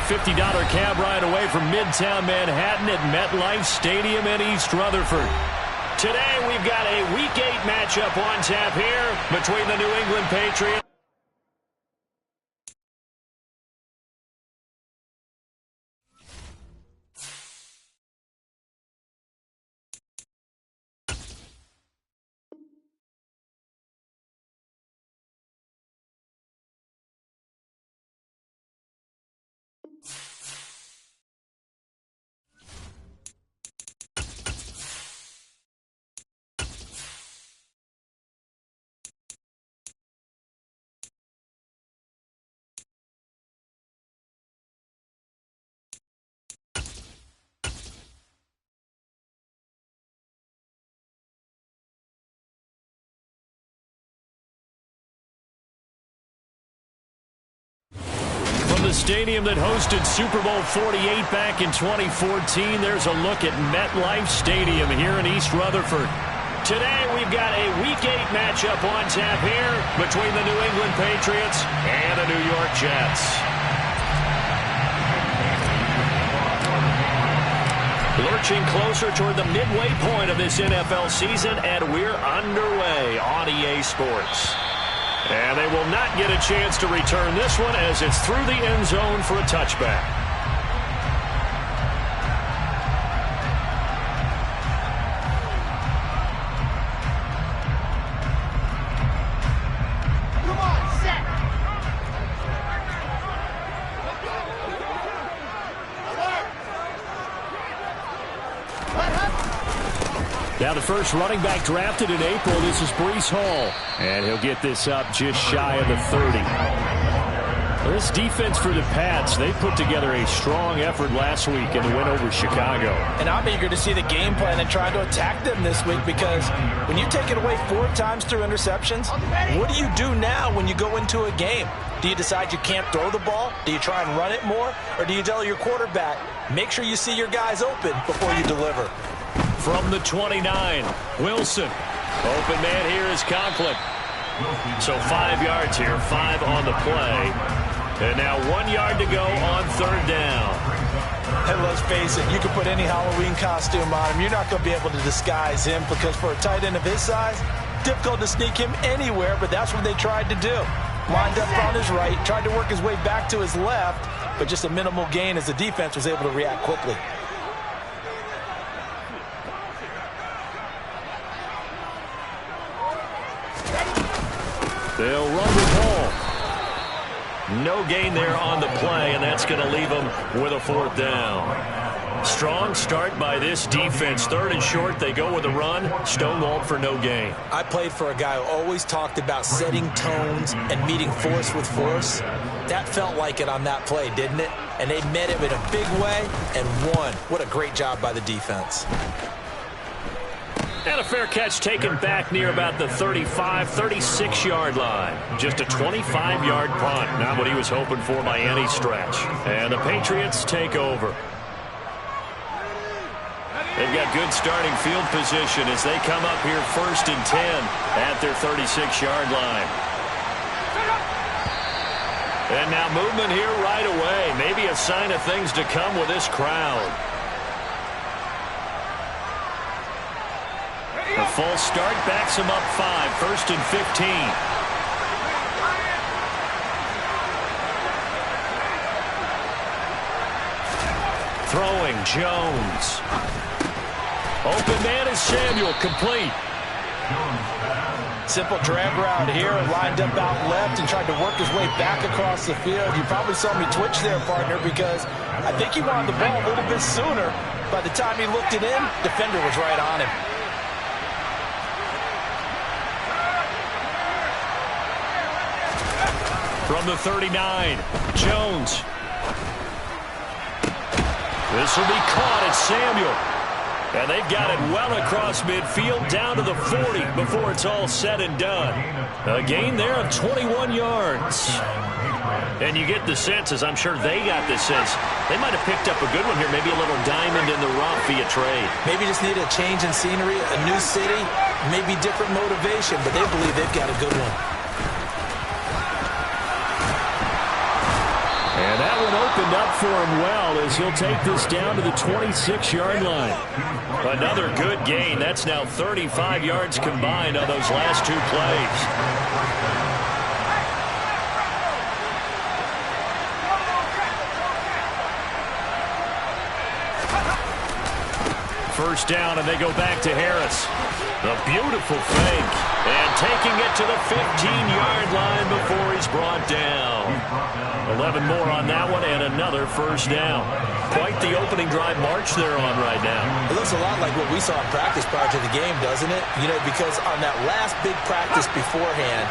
$50 cab ride away from Midtown Manhattan at MetLife Stadium in East Rutherford. Today we've got a Week 8 matchup on tap here between the New England Patriots. The stadium that hosted Super Bowl 48 back in 2014. There's a look at MetLife Stadium here in East Rutherford. Today we've got a Week 8 matchup on tap here between the New England Patriots and the New York Jets. Lurching closer toward the midway point of this NFL season, and we're underway on EA Sports. And they will not get a chance to return this one as it's through the end zone for a touchback. Come on, set. Now the first running back drafted in April, this is Breece Hall. And he'll get this up just shy of the 30. This defense for the Pats, they put together a strong effort last week in the win over Chicago. And I'm eager to see the game plan and try to attack them this week, because when you take it away 4 times through interceptions, what do you do now when you go into a game? Do you decide you can't throw the ball? Do you try and run it more? Or do you tell your quarterback, make sure you see your guys open before you deliver? From the 29, Wilson. Open man here is Conklin. So 5 yards here, 5 on the play. And now 1 yard to go on third down. And let's face it, you can put any Halloween costume on him. You're not going to be able to disguise him, because for a tight end of his size, difficult to sneak him anywhere, but that's what they tried to do. Lined up on his right, tried to work his way back to his left, but just a minimal gain as the defense was able to react quickly. They'll run with Hall. No gain there on the play, and that's going to leave them with a fourth down. Strong start by this defense. Third and short, they go with a run. Stonewalled for no gain. I played for a guy who always talked about setting tones and meeting force with force. That felt like it on that play, didn't it? And they met it in a big way and won. What a great job by the defense. And a fair catch taken back near about the 35, 36-yard line. Just a 25-yard punt. Not what he was hoping for by any stretch. And the Patriots take over. They've got good starting field position as they come up here 1st and 10 at their 36-yard line. And now movement here right away. Maybe a sign of things to come with this crowd. A false start backs him up 5, 1st and 15. Throwing, Jones. Open man is Samuel, complete. Simple drag route here, lined up out left and tried to work his way back across the field. You probably saw me twitch there, partner, because I think he wanted the ball a little bit sooner. By the time he looked it in, defender was right on him. From the 39, Jones. This will be caught at Samuel. And they've got it well across midfield down to the 40 before it's all said and done. A gain there of 21 yards. And you get the sense, as I'm sure they got the sense, they might have picked up a good one here, maybe a little diamond in the rough via trade. Maybe just need a change in scenery, a new city, maybe different motivation, but they believe they've got a good one. And that one opened up for him well as he'll take this down to the 26-yard line. Another good gain. That's now 35 yards combined on those last two plays. First down, and they go back to Harris. A beautiful fake. And taking it to the 15-yard line before he's brought down. 11 more on that one, and another first down. Quite the opening drive march they're on right now. It looks a lot like what we saw in practice prior to the game, doesn't it? You know, because on that last big practice beforehand,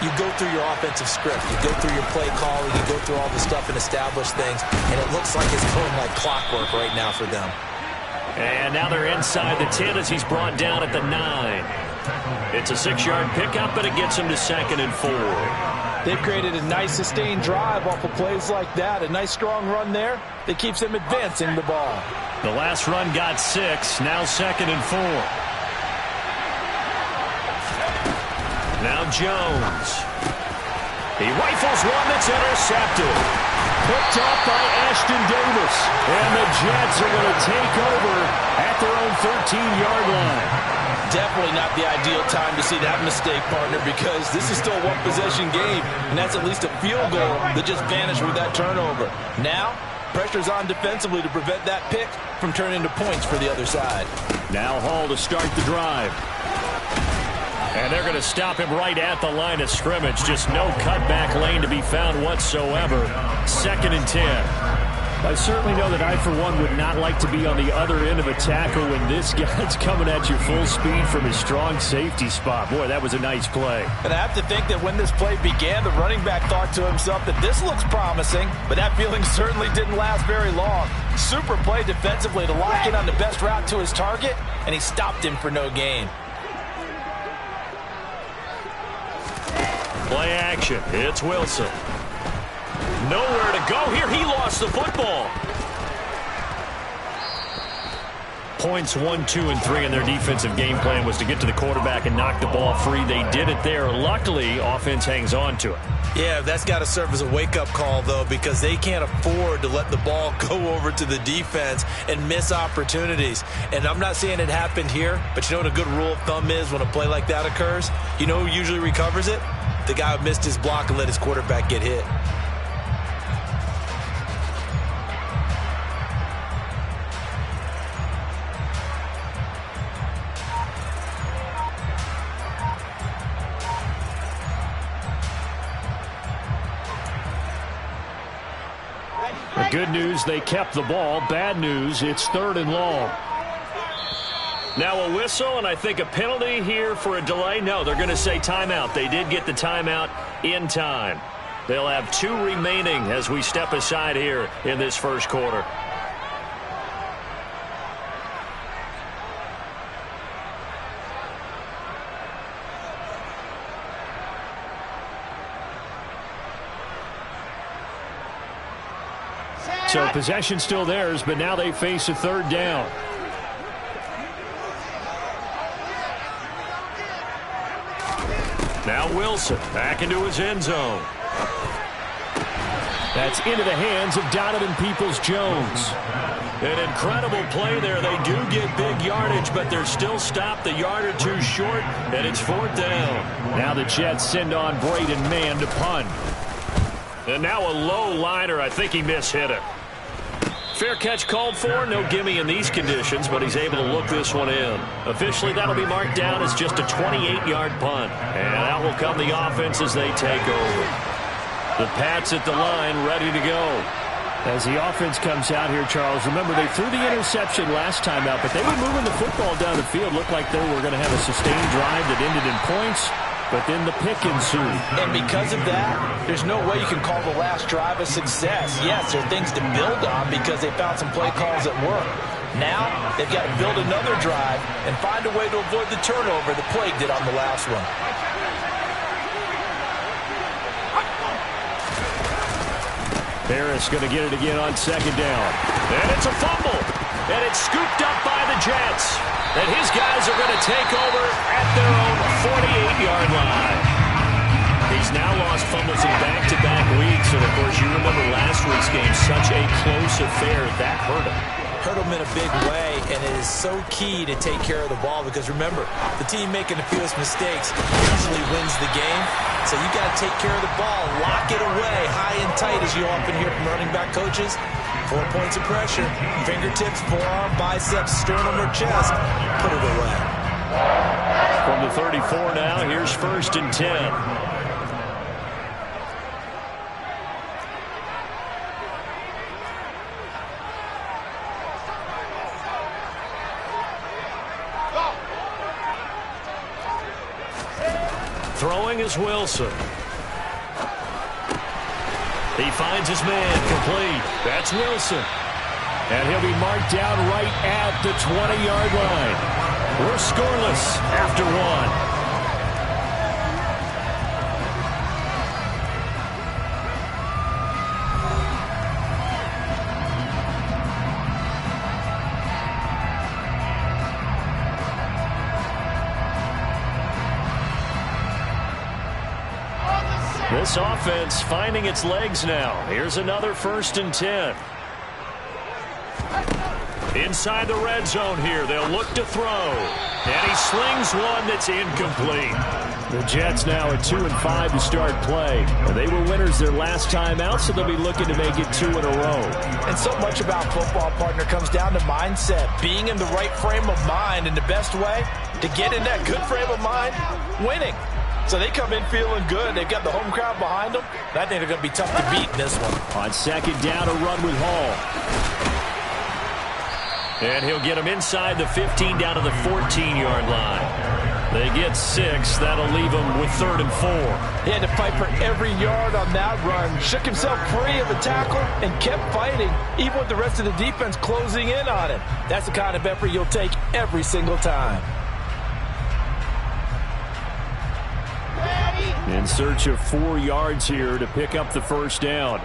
you go through your offensive script. You go through your play calling. You go through all the stuff and establish things. And it looks like it's going like clockwork right now for them. And now they're inside the 10 as he's brought down at the 9. It's a 6-yard pickup, but it gets him to 2nd and 4. They've created a nice sustained drive off of plays like that. A nice strong run there that keeps them advancing the ball. The last run got 6. Now 2nd and 4. Now Jones. He rifles one that's intercepted. Picked up by Ashton Davis. And the Jets are going to take over at their own 13-yard line. Definitely not the ideal time to see that mistake, partner, because this is still a one-possession game, and that's at least a field goal that just vanished with that turnover. Now, pressure's on defensively to prevent that pick from turning into points for the other side. Now Hall to start the drive. And they're going to stop him right at the line of scrimmage. Just no cutback lane to be found whatsoever. 2nd and 10. I certainly know that I, for one, would not like to be on the other end of a tackle when this guy's coming at you full speed from his strong safety spot. Boy, that was a nice play. And I have to think that when this play began, the running back thought to himself that this looks promising, but that feeling certainly didn't last very long. Super play defensively to lock in on the best route to his target, and he stopped him for no gain. Play action. It's Wilson. Nowhere to go here. He lost the football. Points 1, 2, and 3 in their defensive game plan was to get to the quarterback and knock the ball free. They did it there. Luckily, offense hangs on to it. Yeah, that's got to serve as a wake-up call, though, because they can't afford to let the ball go over to the defense and miss opportunities. And I'm not saying it happened here, but you know what a good rule of thumb is when a play like that occurs? You know who usually recovers it? The guy who missed his block and let his quarterback get hit. The good news, they kept the ball. Bad news, it's 3rd and long. Now a whistle, and I think a penalty here for a delay. No, they're going to say timeout. They did get the timeout in time. They'll have 2 remaining as we step aside here in this first quarter. So possession still theirs, but now they face a 3rd down. Now Wilson back into his end zone. That's into the hands of Donovan Peoples-Jones. An incredible play there. They do get big yardage, but they're still stopped a yard or two short, and it's 4th down. Now the Jets send on Braden Mann to punt. And now a low liner. I think he mishit it. Fair catch called for. No gimme in these conditions, but he's able to look this one in. Officially, that'll be marked down as just a 28-yard punt. And out will come the offense as they take over. The Pats at the line, ready to go. As the offense comes out here, Charles, remember they threw the interception last time out, but they were moving the football down the field. Looked like they were going to have a sustained drive that ended in points. But then the pick ensued. And because of that, there's no way you can call the last drive a success. Yes, there are things to build on because they found some play calls that work. Now, they've got to build another drive and find a way to avoid the turnover the plague did on the last one. Harris going to get it again on 2nd down. And it's a fumble. And it's scooped up by the Jets. And his guys are going to take over at their own 48-yard line. He's now lost fumbles in back-to-back weeks. And, of course, you remember last week this game such a close affair. That hurt him. Hurt him in a big way, and it is so key to take care of the ball because, remember, the team making the fewest mistakes usually wins the game. So you got to take care of the ball, lock it away high and tight, as you often hear from running back coaches. 4 points of pressure, fingertips, forearm, biceps, sternum, or chest. Put it away. From the 34 now, here's 1st and 10. Throwing is Wilson. He finds his man complete. That's Wilson. And he'll be marked down right at the 20-yard line. We're scoreless after one. This offense finding its legs now. Here's another 1st and 10. Inside the red zone here. They'll look to throw. And he slings one that's incomplete. The Jets now at 2-5 to start play. And they were winners their last time out, so they'll be looking to make it 2 in a row. And so much about football, partner, comes down to mindset. Being in the right frame of mind, and the best way to get in that good frame of mind, winning. So they come in feeling good. They've got the home crowd behind them. I think they're going to be tough to beat in this one. On 2nd down, a run with Hall. And he'll get him inside the 15 down to the 14-yard line. They get 6. That'll leave him with 3rd and 4. He had to fight for every yard on that run. Shook himself free of the tackle and kept fighting, even with the rest of the defense closing in on him. That's the kind of effort you'll take every single time. In search of 4 yards here to pick up the 1st down.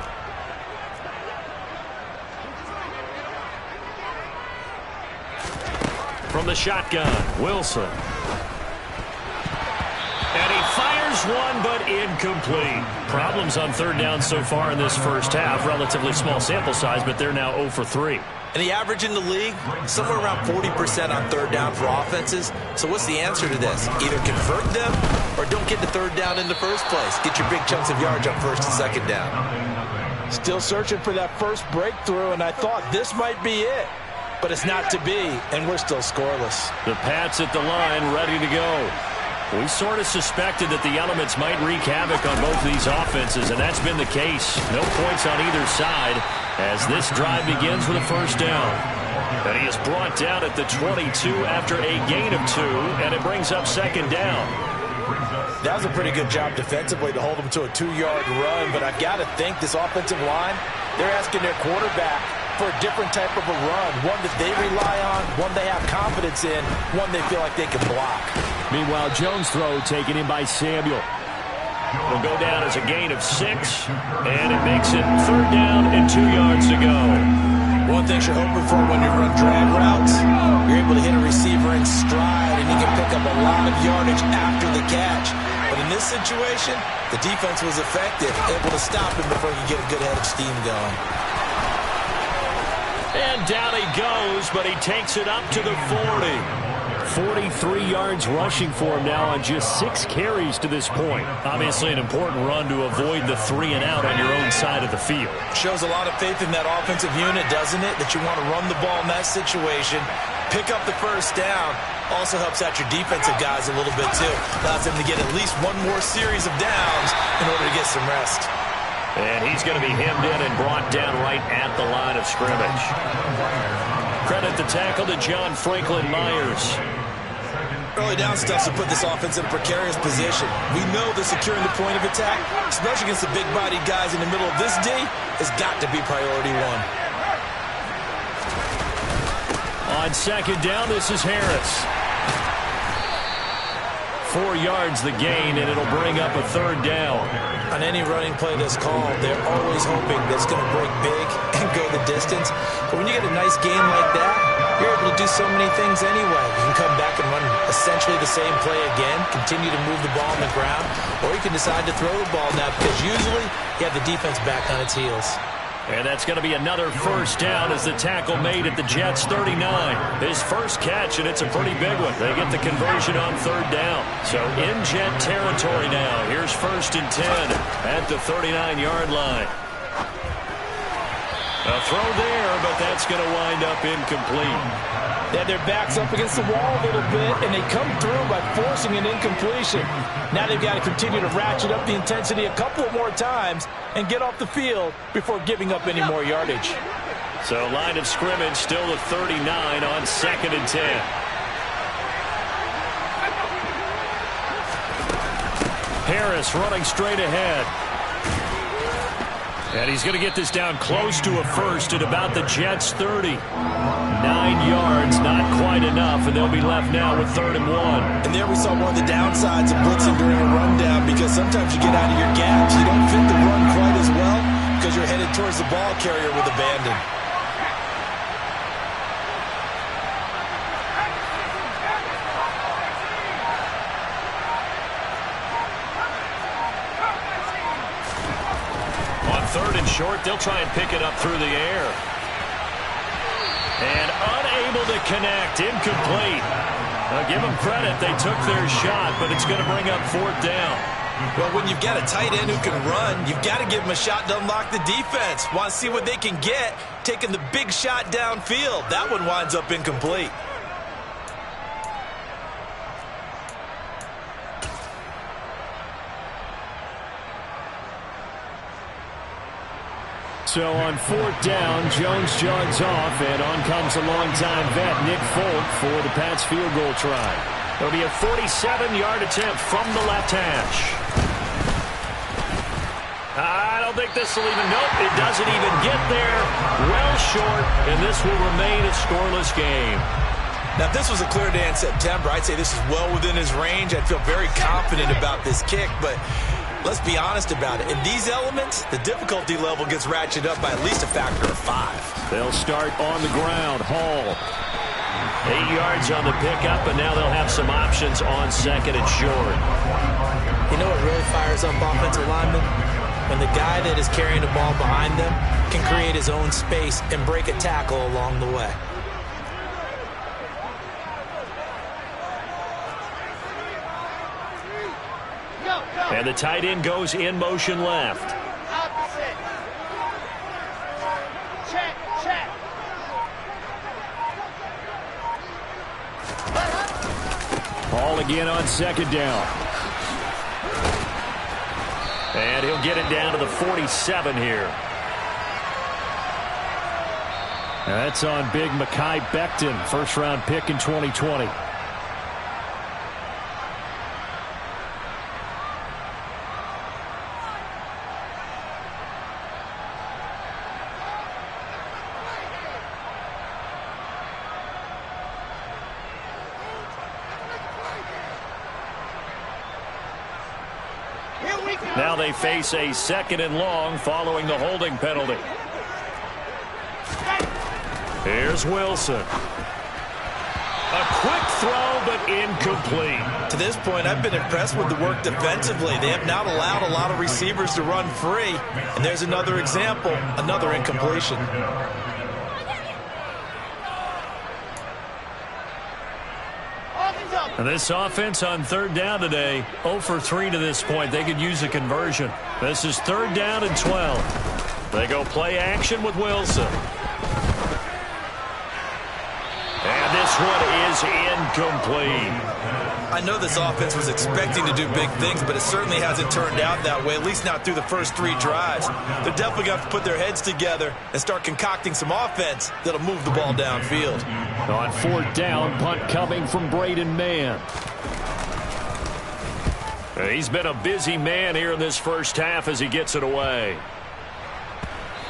From the shotgun, Wilson. And he fires one, but incomplete. Problems on 3rd down so far in this first half. Relatively small sample size, but they're now 0 for 3. And the average in the league, somewhere around 40% on 3rd down for offenses. So what's the answer to this? Either convert them or don't get to 3rd down in the first place. Get your big chunks of yards on 1st and 2nd down. Still searching for that first breakthrough, and I thought this might be it. But it's not to be, and we're still scoreless. The Pats at the line, ready to go. We sort of suspected that the elements might wreak havoc on both these offenses, and that's been the case. No points on either side as this drive begins with a 1st down. And he is brought down at the 22 after a gain of 2, and it brings up 2nd down. That was a pretty good job defensively to hold them to a 2-yard run, but I've got to think this offensive line, they're asking their quarterback for a different type of a run, one that they rely on, one they have confidence in, one they feel like they can block. Meanwhile, Jones' throw taken in by Samuel. Will go down as a gain of 6, and it makes it 3rd down and 2 yards to go. One thing you're hoping for when you run drag routes, you're able to hit a receiver in stride, and you can pick up a lot of yardage after the catch. But in this situation, the defense was effective, able to stop him before you get a good head of steam going. And down he goes, but he takes it up to the 40. 43 yards rushing for him now on just 6 carries to this point. Obviously an important run to avoid the 3 and out on your own side of the field. Shows a lot of faith in that offensive unit, doesn't it? That you want to run the ball in that situation, pick up the 1st down. Also helps out your defensive guys a little bit too. Allows them to get at least one more series of downs in order to get some rest. And he's going to be hemmed in and brought down right at the line of scrimmage. Credit the tackle to John Franklin Myers. Early down stuff to put this offense in a precarious position. We know that securing the point of attack, especially against the big-bodied guys in the middle of this D, has got to be priority 1. On 2nd down, this is Harris. 4 yards the gain, and it'll bring up a 3rd down. On any running play that's called, they're always hoping that it's going to break big and go the distance. But when you get a nice gain like that, you're able to do so many things anyway. You can come back and run essentially the same play again, continue to move the ball on the ground, or you can decide to throw the ball now because usually you have the defense back on its heels. And that's going to be another first down as the tackle made at the Jets' 39. His first catch, and it's a pretty big one. They get the conversion on third down. So in Jet territory now. Here's 1st and 10 at the 39-yard line. A throw there, but that's going to wind up incomplete. They had their backs up against the wall a little bit, and they come through by forcing an incompletion. Now they've got to continue to ratchet up the intensity a couple more times and get off the field before giving up any more yardage. So line of scrimmage still the 39 on 2nd and 10. Harris running straight ahead. And he's going to get this down close to a first at about the Jets' 30. 9 yards, not quite enough, and they'll be left now with 3rd and 1. And there we saw one of the downsides of blitzing during a rundown, because sometimes you get out of your gaps. You don't fit the run quite as well because you're headed towards the ball carrier with abandon. On 3rd and short, they'll try and pick it up through the air. And unable to connect, incomplete. Give them credit, they took their shot, but it's going to bring up 4th down. Well, when you've got a tight end who can run, you've got to give him a shot to unlock the defense. Want to see what they can get, taking the big shot downfield. That one winds up incomplete. So on 4th down, Jones jogs off, and on comes a longtime vet, Nick Folk, for the Pats field goal try. It'll be a 47-yard attempt from the left hash. I don't think this will even, nope, it doesn't even get there. Well short, and this will remain a scoreless game. Now, if this was a clear day in September, I'd say this is well within his range. I'd feel very confident about this kick, but let's be honest about it. In these elements, the difficulty level gets ratcheted up by at least a factor of 5. They'll start on the ground. Hall. 8 yards on the pickup, and now they'll have some options on 2nd and short. You know what really fires up offensive linemen? When the guy that is carrying the ball behind them can create his own space and break a tackle along the way. And the tight end goes in motion left. Opposite. Check, check. Ball again on 2nd down. And he'll get it down to the 47 here. And that's on big Mekhi Becton, first-round pick in 2020. Now they face a 2nd and long following the holding penalty. Here's Wilson. A quick throw, but incomplete. To this point, I've been impressed with the work defensively. They have not allowed a lot of receivers to run free. And there's another example, another incompletion. And this offense on 3rd down today, 0 for 3 to this point. They could use a conversion. This is 3rd down and 12. They go play action with Wilson. And this one is incomplete. I know this offense was expecting to do big things, but it certainly hasn't turned out that way, at least not through the first 3 drives. They're definitely going to have to put their heads together and start concocting some offense that'll move the ball downfield. On 4th down, punt coming from Braden Mann. He's been a busy man here in this first half as he gets it away.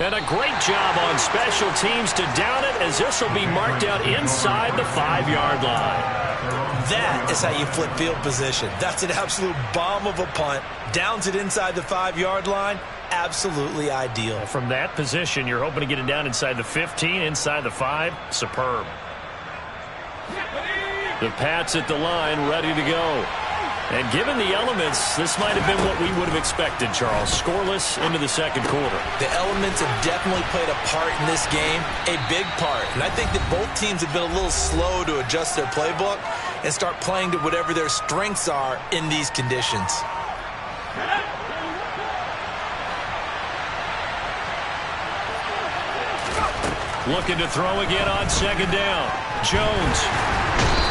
And a great job on special teams to down it, as this will be marked out inside the 5-yard line. That is how you flip field position. That's an absolute bomb of a punt. Downs it inside the 5-yard line. Absolutely ideal. From that position, you're hoping to get it down inside the 15, inside the 5. Superb. The Pats at the line, ready to go. And given the elements, this might have been what we would have expected, Charles. Scoreless into the second quarter. The elements have definitely played a part in this game, a big part. And I think that both teams have been a little slow to adjust their playbook and start playing to whatever their strengths are in these conditions. Looking to throw again on second down. Jones.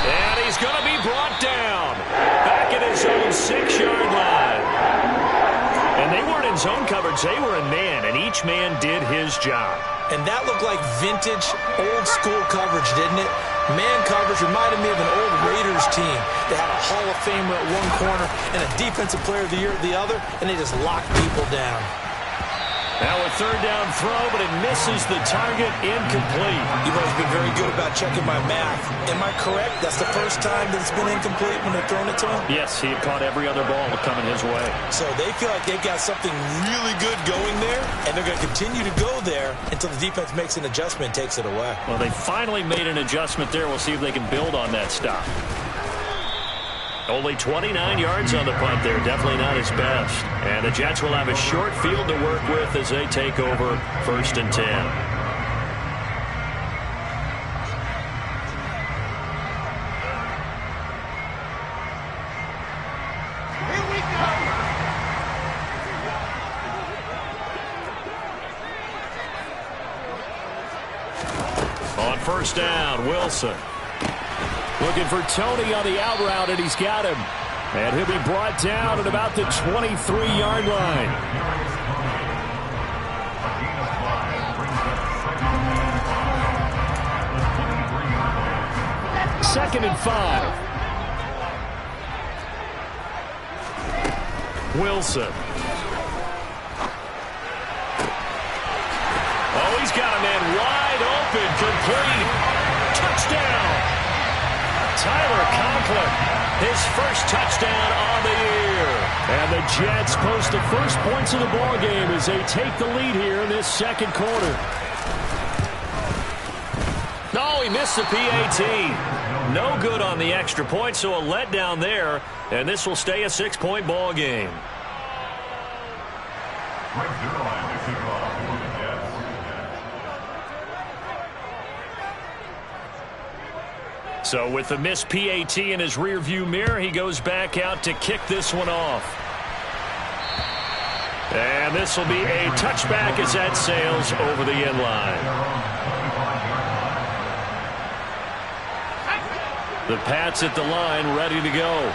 And he's going to be brought down. Back at his own 6-yard line. And they weren't in zone coverage. They were in man, and each man did his job. And that looked like vintage, old-school coverage, didn't it? Man coverage reminded me of an old Raiders team. They had a Hall of Famer at one corner and a Defensive Player of the Year at the other, and they just locked people down. Now a third down throw, but it misses the target, incomplete. You've always been very good about checking my math. Am I correct? That's the first time that it's been incomplete when they're throwing it to him? Yes, he had caught every other ball coming his way. So they feel like they've got something really good going there, and they're going to continue to go there until the defense makes an adjustment and takes it away. Well, they finally made an adjustment there. We'll see if they can build on that stop. Only 29 yards on the punt there. Definitely not his best. And the Jets will have a short field to work with as they take over 1st and 10. Here we go. On 1st down, Wilson. Looking for Tony on the out route, and he's got him. And he'll be brought down at about the 23-yard line. Second and 5. Wilson. Oh, he's got a man wide open, complete. Touchdown. Tyler Conklin, his first touchdown on the year. And the Jets post the first points of the ball game as they take the lead here in this second quarter. No, he missed the PAT. No good on the extra point, so a letdown there. And this will stay a 6-point ball game. So with the missed PAT in his rearview mirror, he goes back out to kick this one off. And this will be a touchback as that sails over the end line. The Pats at the line, ready to go.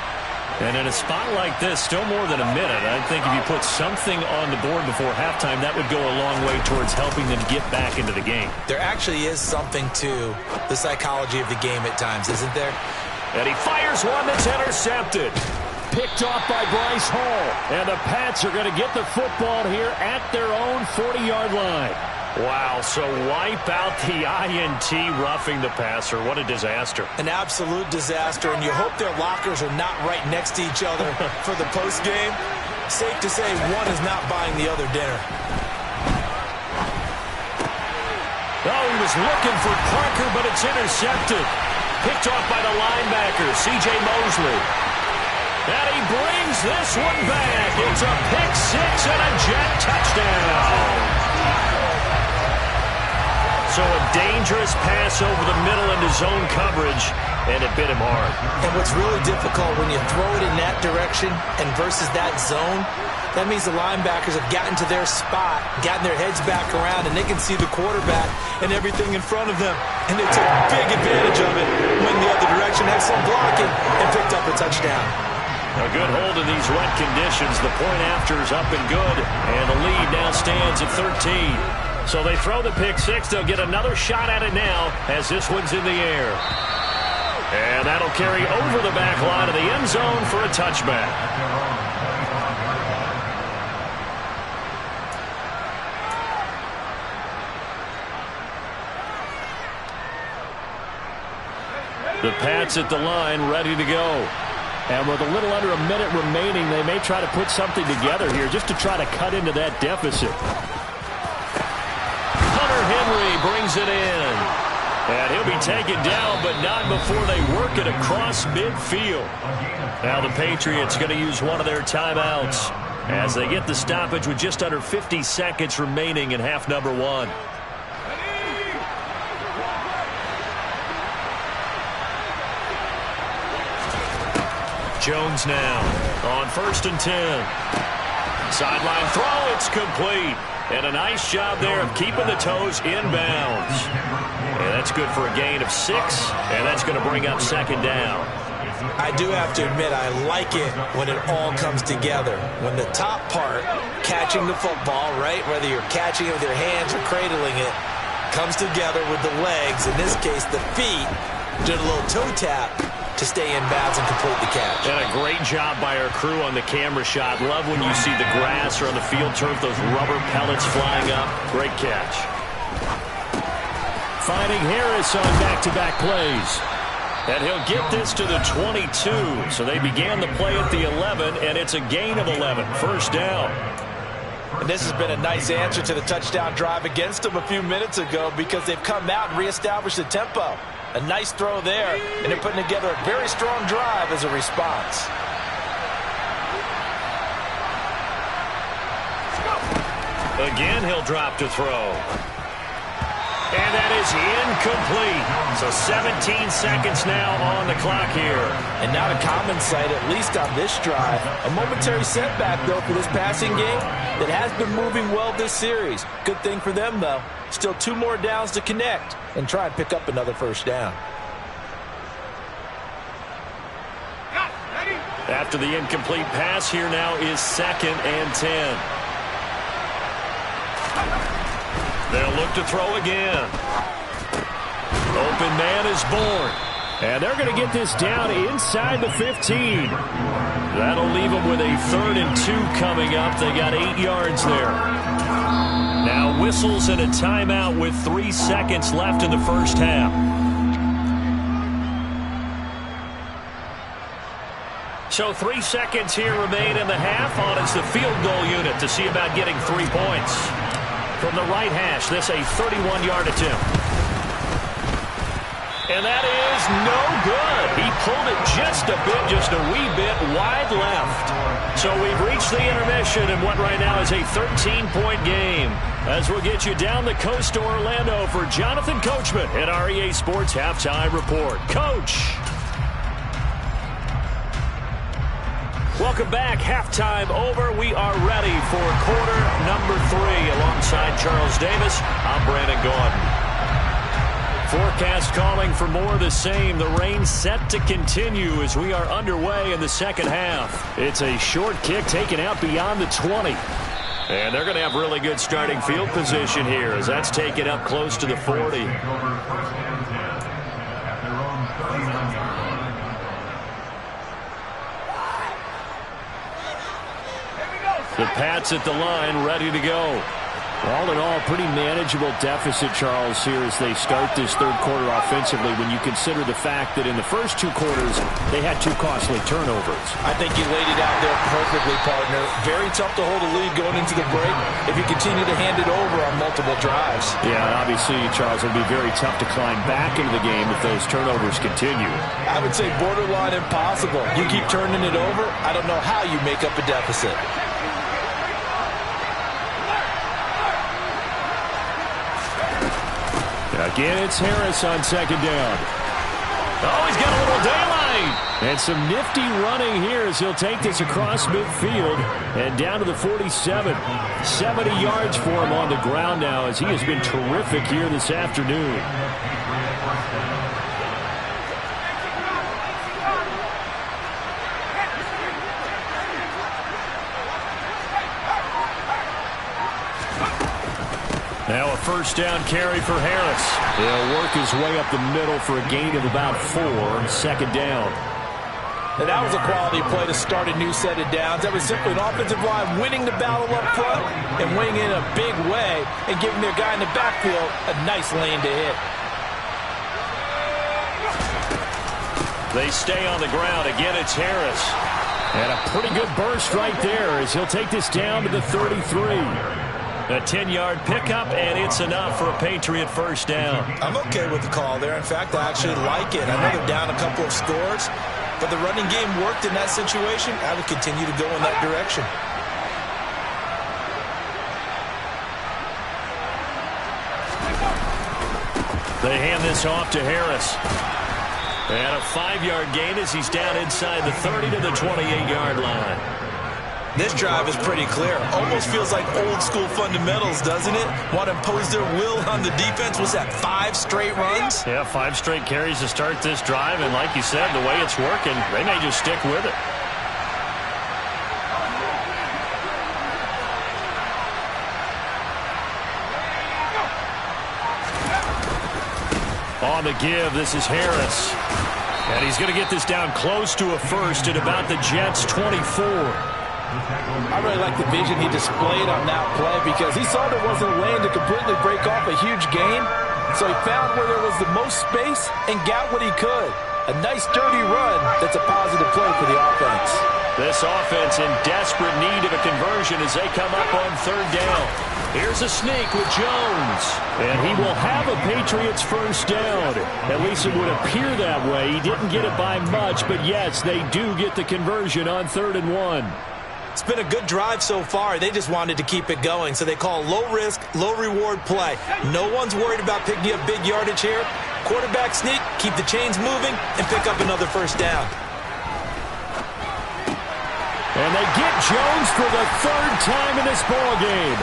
And in a spot like this, still more than a minute, I think if you put something on the board before halftime, that would go a long way towards helping them get back into the game. There actually is something to the psychology of the game at times, isn't there? And he fires one that's intercepted. Picked off by Bryce Hall. And the Pats are going to get the football here at their own 40-yard line. Wow, so wipe out the INT roughing the passer. What a disaster. An absolute disaster, and you hope their lockers are not right next to each other for the postgame. Safe to say one is not buying the other dinner. Oh, he was looking for Parker, but it's intercepted. Picked off by the linebacker, C.J. Mosley. And he brings this one back. It's a pick-6 and a Jet touchdown. So a dangerous pass over the middle into zone coverage, and it bit him hard. And what's really difficult when you throw it in that direction and versus that zone, that means the linebackers have gotten to their spot, gotten their heads back around, and they can see the quarterback and everything in front of them. And they took big advantage of it, went the other direction, had some blocking, and picked up a touchdown. A good hold in these wet conditions. The point after is up and good, and the lead now stands at 13. So they throw the pick-6. They'll get another shot at it now as this one's in the air. And that'll carry over the back line of the end zone for a touchback. The Pats at the line, ready to go. And with a little under a minute remaining, they may try to put something together here just to try to cut into that deficit. Henry brings it in. And he'll be taken down, but not before they work it across midfield. Now the Patriots going to use one of their timeouts as they get the stoppage with just under 50 seconds remaining in half number one. Jones now on 1st and 10. Sideline throw, it's complete. And a nice job there of keeping the toes inbounds. And that's good for a gain of 6, and that's going to bring up 2nd down. I do have to admit, I like it when it all comes together. When the top part, catching the football, right, whether you're catching it with your hands or cradling it, comes together with the legs, in this case the feet, did a little toe tap to stay in bounds and complete the catch. And a great job by our crew on the camera shot. Love when you see the grass or on the field turf, those rubber pellets flying up. Great catch. Finding Harris on back-to-back plays. And he'll get this to the 22. So they began the play at the 11, and it's a gain of 11. 1st down. And this has been a nice answer to the touchdown drive against them a few minutes ago because they've come out and reestablished the tempo. A nice throw there, and they're putting together a very strong drive as a response. Again, he'll drop to throw. And that is incomplete. So 17 seconds now on the clock here. And not a common sight, at least on this drive. A momentary setback, though, for this passing game that has been moving well this series. Good thing for them, though. Still 2 more downs to connect and try and pick up another 1st down. After the incomplete pass, here now is 2nd and 10. They'll look to throw again. Open man is born. And they're going to get this down inside the 15. That'll leave them with a 3rd and 2 coming up. They got 8 yards there. Now whistles and a timeout with 3 seconds left in the 1st half. So 3 seconds here remain in the half on it's the field goal unit to see about getting 3 points. From the right hash, this a 31-yard attempt. And that is no good. He pulled it just a bit, just a wee bit wide left. So we've reached the intermission in what right now is a 13-point game. As we'll get you down the coast to Orlando for Jonathan Coachman at our EA Sports Halftime Report. Coach. Welcome back. Halftime over. We are ready for quarter number 3. Alongside Charles Davis, I'm Brandon Gordon. Forecast calling for more of the same. The rain set to continue as we are underway in the 2nd half. It's a short kick taken out beyond the 20. And they're going to have really good starting field position here as that's taken up close to the 40. The Pats at the line, ready to go. All in all, pretty manageable deficit, Charles, here as they start this 3rd quarter offensively when you consider the fact that in the first 2 quarters, they had 2 costly turnovers. I think you laid it out there perfectly, partner. Very tough to hold a lead going into the break if you continue to hand it over on multiple drives. Yeah, and obviously, Charles, it would be very tough to climb back into the game if those turnovers continue. I would say borderline impossible. You keep turning it over, I don't know how you make up a deficit. Again, it's Harris on 2nd down. Oh, he's got a little daylight. And some nifty running here as he'll take this across midfield and down to the 47. 70 yards for him on the ground now as he has been terrific here this afternoon. Now a 1st down carry for Harris. He'll work his way up the middle for a gain of about 4. 2nd down. And that was a quality play to start a new set of downs. That was simply an offensive line winning the battle up front and winning in a big way and giving their guy in the backfield a nice lane to hit. They stay on the ground. Again, it's Harris. And a pretty good burst right there as he'll take this down to the 33. A 10-yard pickup, and it's enough for a Patriot first down. I'm okay with the call there. In fact, I actually like it. I know they're down a couple of scores, but the running game worked in that situation. I would continue to go in that direction. They hand this off to Harris. And a 5-yard gain as he's down inside the 30 to the 28-yard line. This drive is pretty clear. Almost feels like old school fundamentals, doesn't it? Want to impose their will on the defense. Was that 5 straight runs? Yeah, 5 straight carries to start this drive. And like you said, the way it's working, they may just stick with it. On the give, this is Harris. And he's going to get this down close to a first at about the Jets' 24. I really like the vision he displayed on that play because he saw there wasn't a lane to completely break off a huge gain. So he found where there was the most space and got what he could. A nice dirty run that's a positive play for the offense. This offense in desperate need of a conversion as they come up on 3rd down. Here's a sneak with Jones. And he will have a Patriots first down. At least it would appear that way. He didn't get it by much, but yes, they do get the conversion on 3rd and 1. It's been a good drive so far. They just wanted to keep it going, so they call low-risk, low-reward play. No one's worried about picking up big yardage here. Quarterback sneak, keep the chains moving, and pick up another first down. And they get Jones for the 3rd time in this ballgame.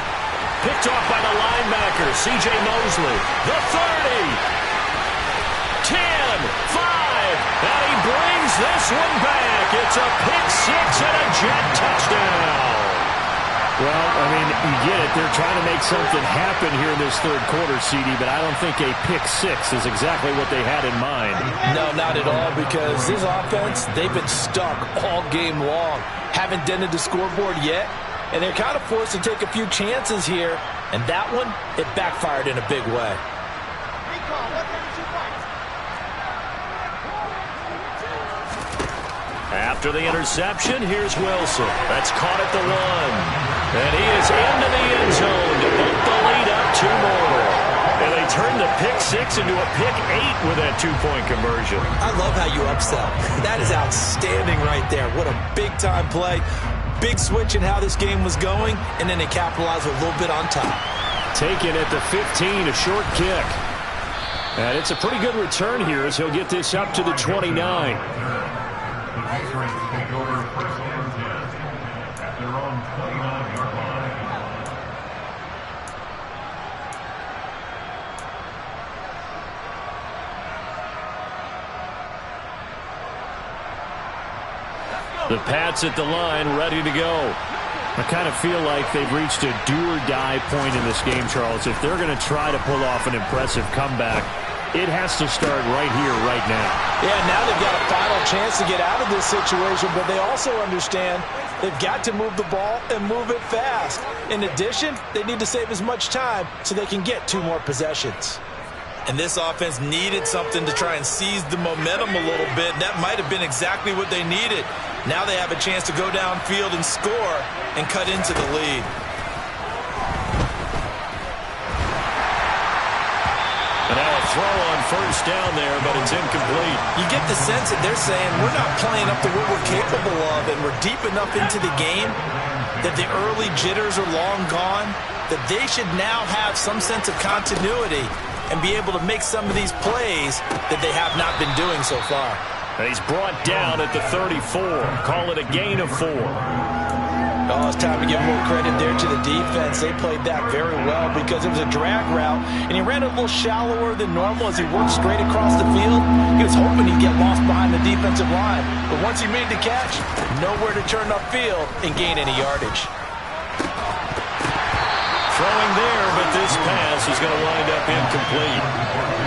Picked off by the linebacker, C.J. Mosley. The 30. 10, 5, and he brings this one back. It's a pick 6 and a Jet touchdown. Well, I mean, you get it. They're trying to make something happen here in this 3rd quarter, CD, but I don't think a pick 6 is exactly what they had in mind. No, not at all, because this offense, they've been stuck all game long. Haven't dented the scoreboard yet, and they're kind of forced to take a few chances here, and that one, it backfired in a big way. After the interception, here's Wilson. That's caught at the 1. And he is into the end zone to bump the lead up 2 more. And they turn the pick 6 into a pick 8 with that 2-point conversion. I love how you upsell. That is outstanding right there. What a big-time play. Big switch in how this game was going, and then they capitalized a little bit on top. Taken at the 15, a short kick. And it's a pretty good return here as he'll get this up to the 29. The Pats at the line, ready to go. I kind of feel like they've reached a do-or-die point in this game, Charles. If they're going to try to pull off an impressive comeback, it has to start right here, right now. Yeah, now they've got a final chance to get out of this situation, but they also understand they've got to move the ball and move it fast. In addition, they need to save as much time so they can get 2 more possessions. And this offense needed something to try and seize the momentum a little bit. That might have been exactly what they needed. Now they have a chance to go downfield and score and cut into the lead. And now a throw on first down there, but it's incomplete. You get the sense that they're saying we're not playing up to what we're capable of, and we're deep enough into the game that the early jitters are long gone, that they should now have some sense of continuity and be able to make some of these plays that they have not been doing so far. And he's brought down at the 34. Call it a gain of 4. Oh, it's time to give more credit there to the defense. They played that very well because it was a drag route, and he ran a little shallower than normal as he worked straight across the field. He was hoping he'd get lost behind the defensive line, but once he made the catch, nowhere to turn upfield and gain any yardage. Throwing there, but this pass is going to wind up incomplete.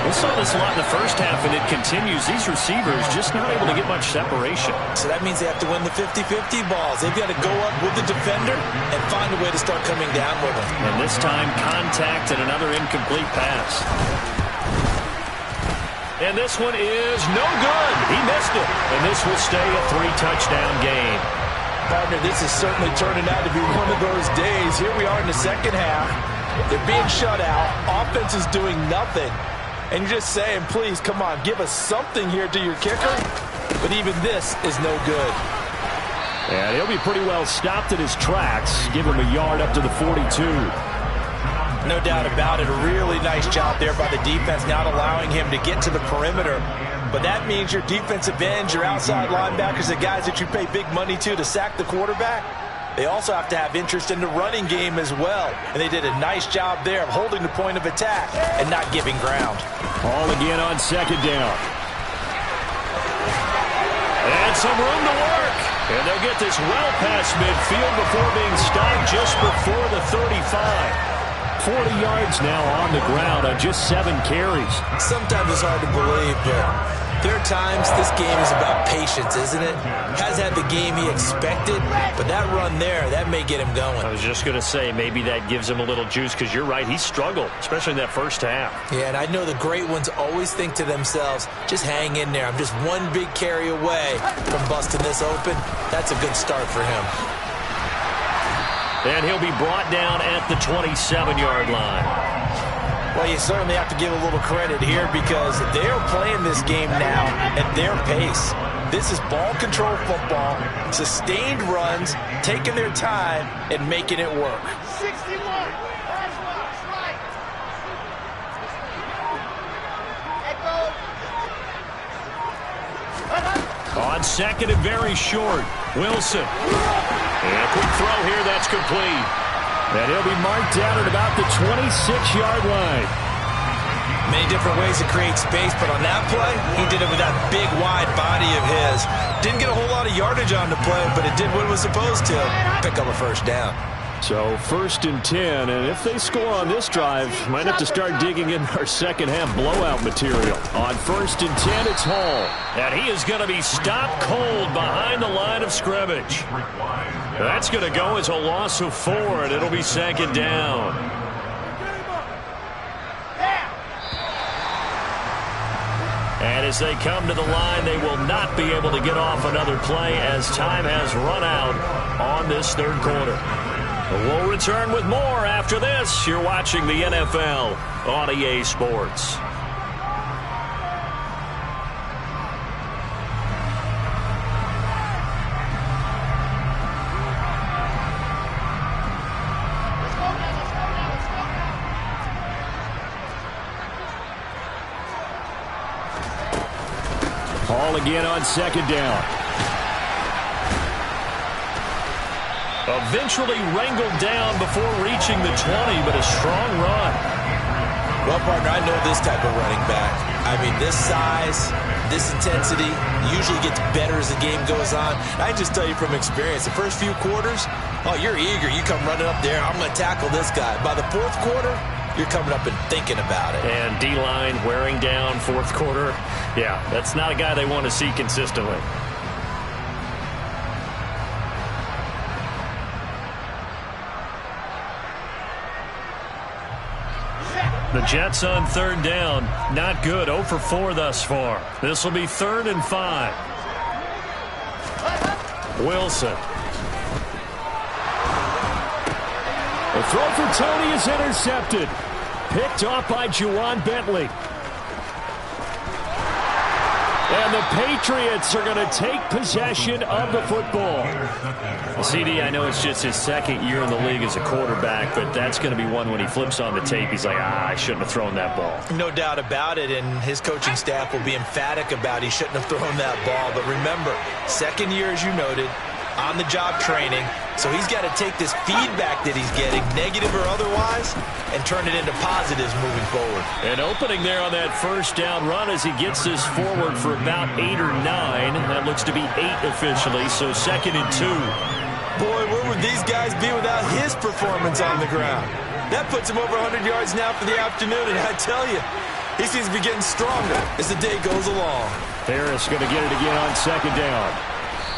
We saw this a lot in the first half, and it continues. These receivers just not able to get much separation. So that means they have to win the 50-50 balls. They've got to go up with the defender and find a way to start coming down with him. And this time, contact and another incomplete pass. And this one is no good. He missed it. And this will stay a 3-touchdown game. Partner, this is certainly turning out to be one of those days. Here we are in the second half. They're being shut out. Offense is doing nothing. And you're just saying, please, come on, give us something here to your kicker. But even this is no good. And he'll be pretty well stopped in his tracks. Give him a yard up to the 42. No doubt about it. A really nice job there by the defense, not allowing him to get to the perimeter. But that means your defensive ends, your outside linebackers, the guys that you pay big money to sack the quarterback, they also have to have interest in the running game as well. And they did a nice job there of holding the point of attack and not giving ground. All again on second down. And some room to work. And they'll get this well past midfield before being stopped just before the 35. 40 yards now on the ground on just 7 carries. Sometimes it's hard to believe, but there are times this game is about patience, isn't it? Has had the game he expected, but that run there, that may get him going. I was just going to say, maybe that gives him a little juice, because you're right, he struggled, especially in that first half. Yeah, and I know the great ones always think to themselves, just hang in there. I'm just one big carry away from busting this open. That's a good start for him. And he'll be brought down at the 27-yard line. Well, you certainly have to give a little credit here because they're playing this game now at their pace. This is ball control football, sustained runs, taking their time and making it work. 61. Pass right. Echo. On second and very short, Wilson. And a quick throw here, that's complete. And he'll be marked down at about the 26-yard line. Many different ways to create space, but on that play, he did it with that big, wide body of his. Didn't get a whole lot of yardage on the play, but it did what it was supposed to. Pick up a first down. So 1st and 10, and if they score on this drive, might have to start digging in our second half blowout material. On 1st and 10, it's Hall. And he is going to be stopped cold behind the line of scrimmage. That's going to go as a loss of 4, and it'll be 2nd down. And as they come to the line, they will not be able to get off another play as time has run out on this 3rd quarter. We'll return with more after this. You're watching the NFL on EA Sports. Hall again on 2nd down. Eventually wrangled down before reaching the 20, but a strong run. Well, partner, I know this type of running back. I mean, this size, this intensity usually gets better as the game goes on. I can just tell you from experience, the first few quarters, oh, you're eager. You come running up there, I'm going to tackle this guy. By the 4th quarter, you're coming up and thinking about it. And D-line wearing down 4th quarter. Yeah, that's not a guy they want to see consistently. The Jets on 3rd down. Not good. 0 for 4 thus far. This will be 3rd and 5. Wilson. The throw for Tony is intercepted. Picked off by Juwan Bentley. And the Patriots are going to take possession of the football. Well, CD, I know it's just his 2nd year in the league as a quarterback, but that's going to be one when he flips on the tape, he's like, I shouldn't have thrown that ball. No doubt about it, and his coaching staff will be emphatic about he shouldn't have thrown that ball. But remember, 2nd year, as you noted, on-the-job training, so he's got to take this feedback that he's getting, negative or otherwise, and turn it into positives moving forward. An opening there on that 1st down run as he gets this forward for about 8 or 9. That looks to be 8 officially, so 2nd and 2. Boy, where would these guys be without his performance on the ground? That puts him over 100 yards now for the afternoon, and I tell you, he seems to be getting stronger as the day goes along. Harris going to get it again on 2nd down.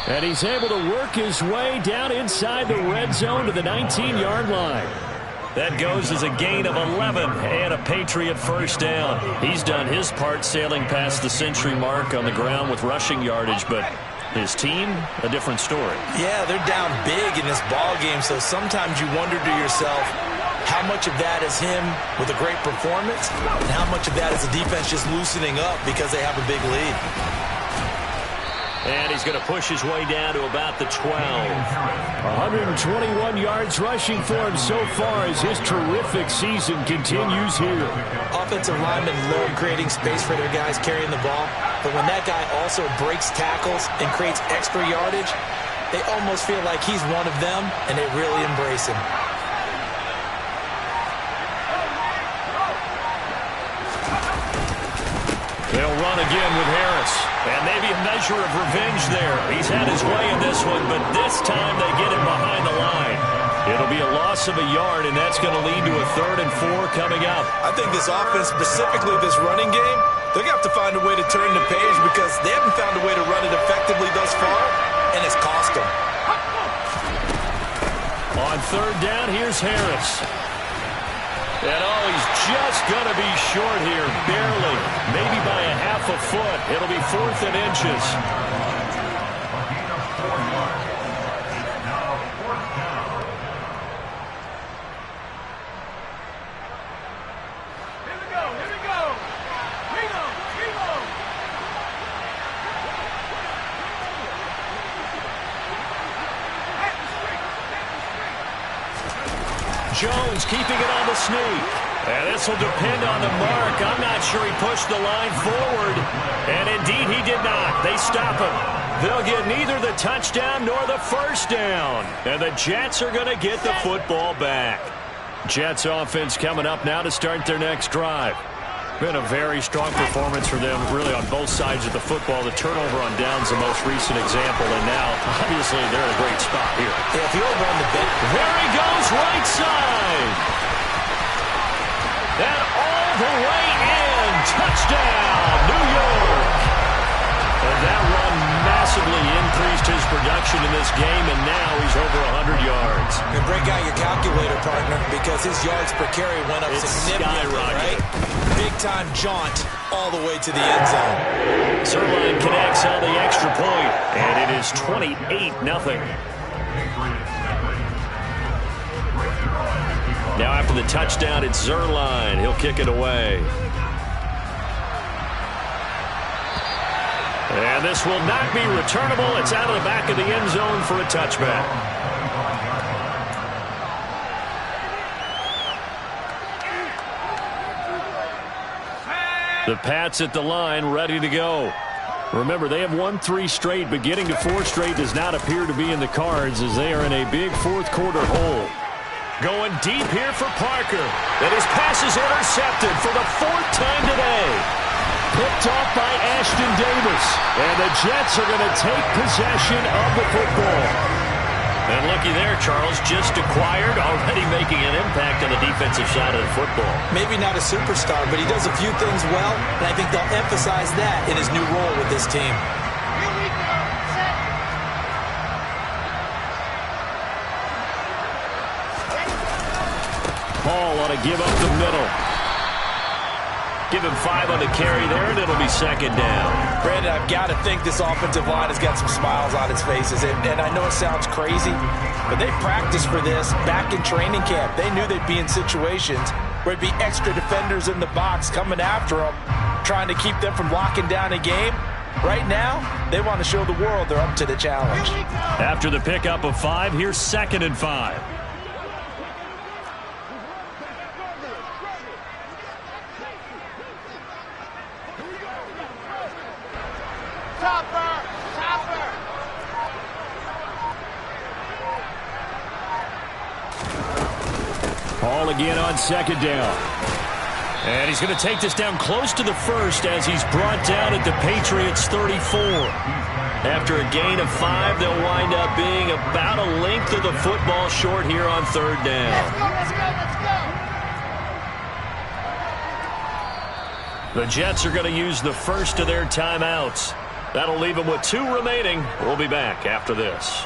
And he's able to work his way down inside the red zone to the 19-yard line. That goes as a gain of 11 and a Patriot 1st down. He's done his part sailing past the century mark on the ground with rushing yardage, but his team, a different story. Yeah, they're down big in this ball game, so sometimes you wonder to yourself, How much of that is him with a great performance, and how much of that is the defense just loosening up because they have a big lead? And he's going to push his way down to about the 12. 121 yards rushing for him so far as his terrific season continues here. Offensive linemen love creating space for their guys carrying the ball, but when that guy also breaks tackles and creates extra yardage, they almost feel like he's one of them, and they really embrace him. They'll run again with Harris. And maybe a measure of revenge there. He's had his way in this one, but this time they get him behind the line. It'll be a loss of a yard, and that's going to lead to a 3rd and 4 coming up. I think this offense, specifically this running game, they're going to have to find a way to turn the page because they haven't found a way to run it effectively thus far, and it's cost them. On 3rd down, here's Harris. And he's just going to be short here, barely, maybe by a half a foot. It'll be 4th and inches. Jones keeping it on the sneak. And this will depend on the mark. I'm not sure he pushed the line forward. And indeed he did not. They stop him. They'll get neither the touchdown nor the 1st down. And the Jets are going to get the football back. Jets offense coming up now to start their next drive. Been a very strong performance for them, really, on both sides of the football. The turnover on downs the most recent example, and now, obviously, they're in a great spot here. Yeah, if you're over on the bench, there he goes, right side. And all the way in. Touchdown, New York. And that run massively increased his production in this game, and now he's over 100 yards. And break out your calculator, partner, because his yards per carry went up significantly, right? Big-time jaunt all the way to the end zone. Zerline connects on the extra point, and it is 28-0. Now after the touchdown, it's Zerline. He'll kick it away. And this will not be returnable. It's out of the back of the end zone for a touchback. The Pats at the line, ready to go. Remember, they have won 3 straight, but getting to 4 straight does not appear to be in the cards as they are in a big 4th quarter hole. Going deep here for Parker. And his pass is intercepted for the 4th time today. Picked off by Ashton Davis. And the Jets are going to take possession of the football. And looky there, Charles, just acquired, already making an impact on the defensive side of the football. Maybe not a superstar, but he does a few things well, and I think they'll emphasize that in his new role with this team. Here we go. Set. Paul ought to give up the middle. Give him 5 on the carry there, and it'll be 2nd down. Brandon, I've got to think this offensive line has got some smiles on its faces. And I know it sounds crazy, but they practiced for this back in training camp. They knew they'd be in situations where it'd be extra defenders in the box coming after them, trying to keep them from locking down a game. Right now, they want to show the world they're up to the challenge. After the pickup of 5, here's 2nd and 5. Paul again on 2nd down. And he's going to take this down close to the 1st as he's brought down at the Patriots' 34. After a gain of 5, they'll wind up being about a length of the football short here on 3rd down. Let's go. The Jets are going to use the first of their timeouts. That'll leave them with 2 remaining. We'll be back after this.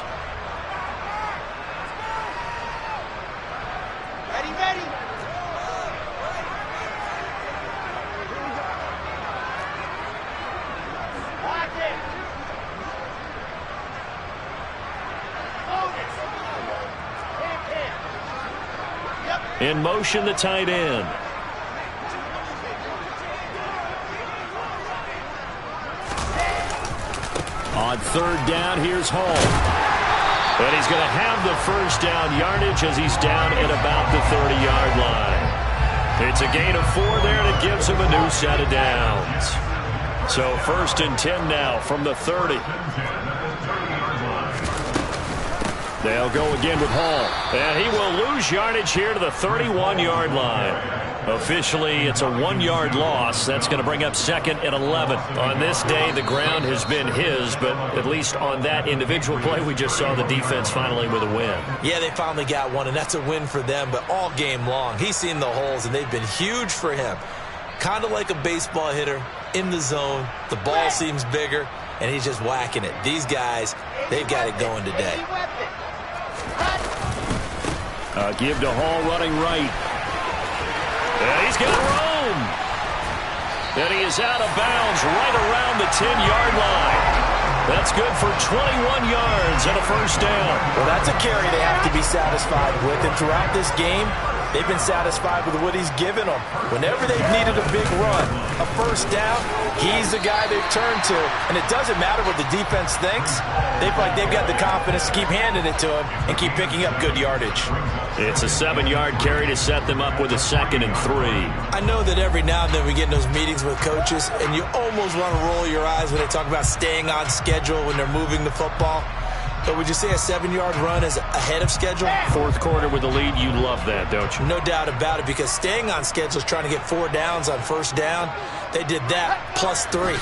Yep. In motion, the tight end. On third down, here's Hall. And he's going to have the first down yardage as he's down at about the 30-yard line. It's a gain of 4 there, and it gives him a new set of downs. So 1st and 10 now from the 30. They'll go again with Hall. And he will lose yardage here to the 31-yard line. Officially, it's a 1-yard loss. That's going to bring up 2nd and 11. On this day, the ground has been his, but at least on that individual play, we just saw the defense finally with a win. Yeah, they finally got one, and that's a win for them, but all game long. He's seen the holes, and they've been huge for him. Kind of like a baseball hitter in the zone. The ball seems bigger, and he's just whacking it. These guys, they've got it going today. Give to Hall running right. And he's got room. And he is out of bounds right around the 10-yard line. That's good for 21 yards and a first down. Well, that's a carry they have to be satisfied with. And throughout this game, they've been satisfied with what he's given them. Whenever they've needed a big run, a first down, he's the guy they've turned to. And it doesn't matter what the defense thinks. They feel like they've got the confidence to keep handing it to him and keep picking up good yardage. It's a 7-yard carry to set them up with a 2nd and 3. I know that every now and then we get in those meetings with coaches, and you almost want to roll your eyes when they talk about staying on schedule when they're moving the football. But would you say a 7-yard run is ahead of schedule? 4th quarter with the lead, you love that, don't you? No doubt about it, because staying on schedule is trying to get 4 downs on first down. They did that plus 3.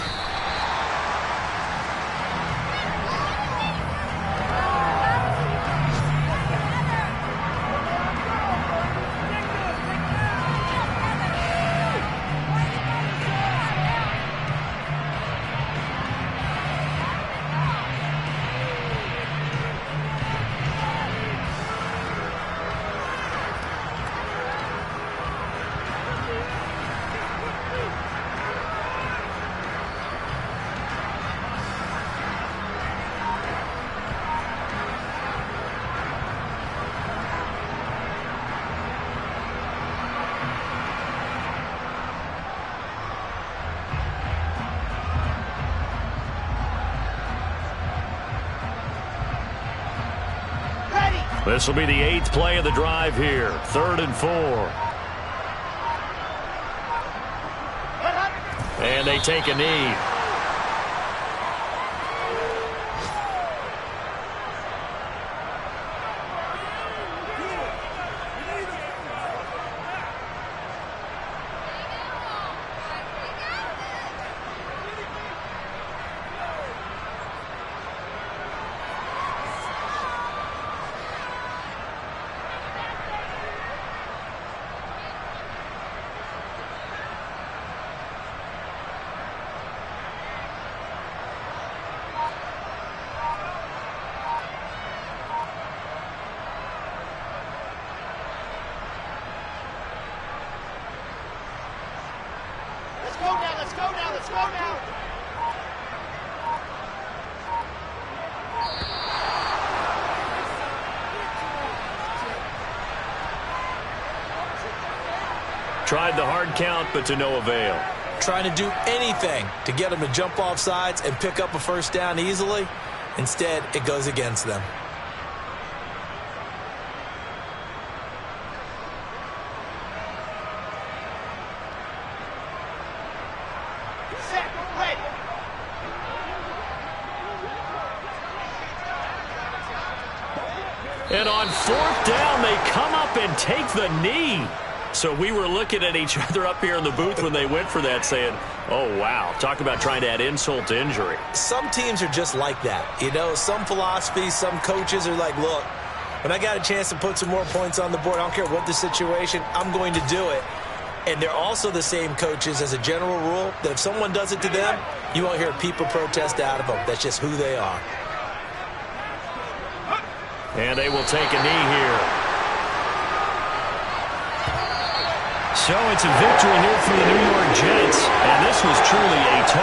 This will be the 8th play of the drive here. 3rd and 4. And they take a knee. Let's go now. Tried the hard count, but to no avail. Trying to do anything to get them to jump off sides and pick up a first down easily. Instead, it goes against them. And on 4th down, they come up and take the knee. So we were looking at each other up here in the booth when they went for that saying, oh, wow, talk about trying to add insult to injury. Some teams are just like that. You know, some philosophies, some coaches are like, look, when I got a chance to put some more points on the board, I don't care what the situation, I'm going to do it. And they're also the same coaches as a general rule that if someone does it to them, you won't hear people protest out of them. That's just who they are. And they will take a knee here. So it's a victory here for the New York Jets. And this was truly a total